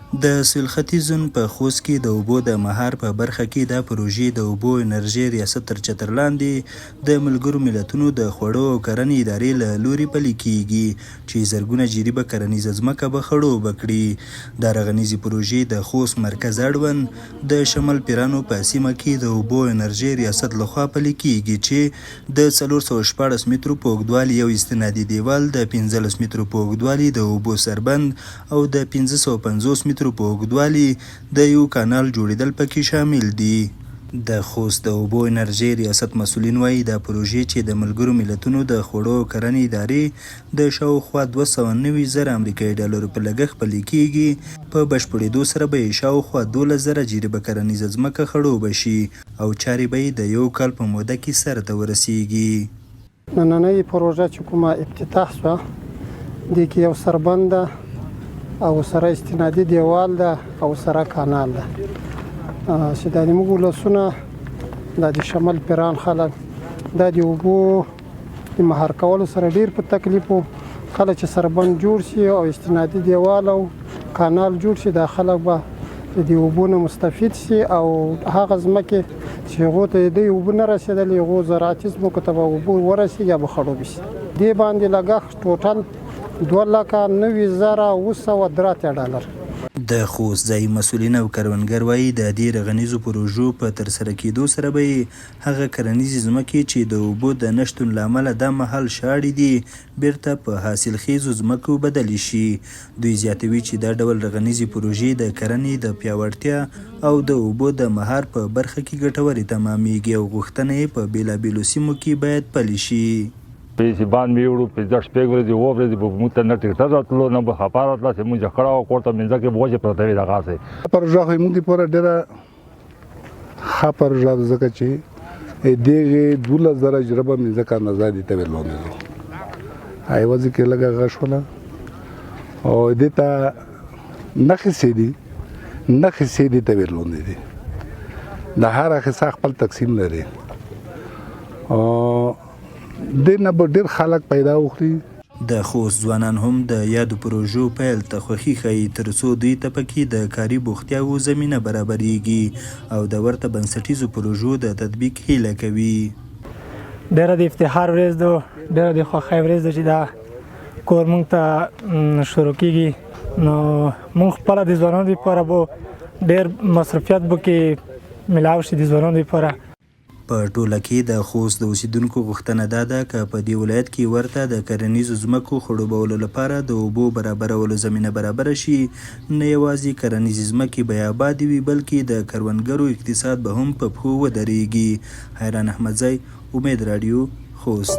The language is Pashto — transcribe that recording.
د سویل ختیځ زون په خوست کې د اوبو د مهار په برخه کې دا پروژې د اوبو انرژي ریاست تر چتر لاندې د ملګرو ملتونو د خوړو او کرنې ادارې له لوري پلي کیږي چې زرګونه جریبه کرنیزه ځمکه به خړوبه کړي. دا رغنیزې پروژې د خوست مرکز اړوند د شمال پیرانو په سیمه کې د اوبو انرژي ریاست لخوا پلي کیږي چې د 414 مترو په اوږدوالي یو استنادي دیوال، د 15 مترو په اوږدوالي د اوبو سربند او د 550 مترو په اوږدوالي د یو کانال جوړیدل پکې شامل دي. د خوست د اوبو انرژي ریاست مسؤلین وایي دا پروژې چې د ملګرو ملتونو د خوړو او کرنې ادارې د شاوخوا 290,000 امریکایي ډالرو په لګښت پلي کیږي، په بشپړېدو سره به یې شاوخوا 12,000 جریبه کرنیزه ځمکه خړوبه شي او چارې به یې د یو کال په موده کې سرته ورسیږي. نننۍ پروژه چې کومه افتتاح شوه دې کې یو سربند ده او سره استنادي دیوال ده او سره کانال ده چې د موږ ولسونه د شمال پیران خلک د اوبو د مهار کولو سره ډیر په تکلیف وو. کله چې سربند جوړ شي او استنادي دیوال او کانال جوړ شي د خلک به د اوبو نه مستفید شي او هغه ځمکې چې هغو ته د اوبو نه رسېدلې هغو زراعتي ځمکو ته به اوبه ورسېږي یا به خړوبې شي. دې باندې لګښت ټوټل 2,90,903 ډالر. د خوست ځایي مسؤلین او کروندګر وایي د دې رغنیزو پروژو په ترسره کېدو سره به هغه کرنیزې ځمکې چې د اوبو د نشتون له امله دا مهال شاړې دي بیرته په حاصلخیزو ځمکو بدلې شي. دوی زیاتوي چې دا ډول رغنیزې پروژې د کرنې د پیاوړتیا او د اوبو د مهار په برخه کې ګټورې تمامیږي او غوښتنه یې په بېلابېلو سیمو کې باید پلي شي. پیسې باندې میوړو په 10 شپږ ورځې و ورځې په موږ ته نه ټیکټر راتلو نه به خبر راتله چې موږ کړه او کوړه منځ کې بوجه پرته وي دغه سه پروژه خو موږ په ډېره ښه پروژه ده ځکه چې دغه 12,000 جریبه منځ کا نزادي ته ولونه ایوازي کې لګا غشوله او دته نخې سي دي ته ولونه دي د هر حصہ خپل تقسیم لري او دنه به ډېر خلک پیدا وکړي. د خوست ځوانان هم د یادو پروژو پیل ته خوښي ښیي تر څو دوی ته پکې د کاري بوختیاوو زمینه برابریږي او د ورته بنسټیزو پروژو د تطبیق هیله کوي. ډېره د افتخار ورځ ده، ډېره د خوښۍ ورځ ده چې دا کور موږ ته شروع کېږي. نو موږ خپله د ځوانانو لپاره به ډېر مصرفیات به کې ملاو شي د ځوانانو لپاره. په ټوله کې د خوست د اوسیدونکو غوښتنه دا ده که په دې ولایت کې ورته د کرنیزو ځمکو خړوبولو لپاره د اوبو برابرولو زمینه برابره شي، نه یوازې کرنیزې ځمکې به یې ابادې وي بلکې د کروندګرو اقتصاد به هم په پښو ودرېږي. حیران احمدزی، امید راډیو، خوست.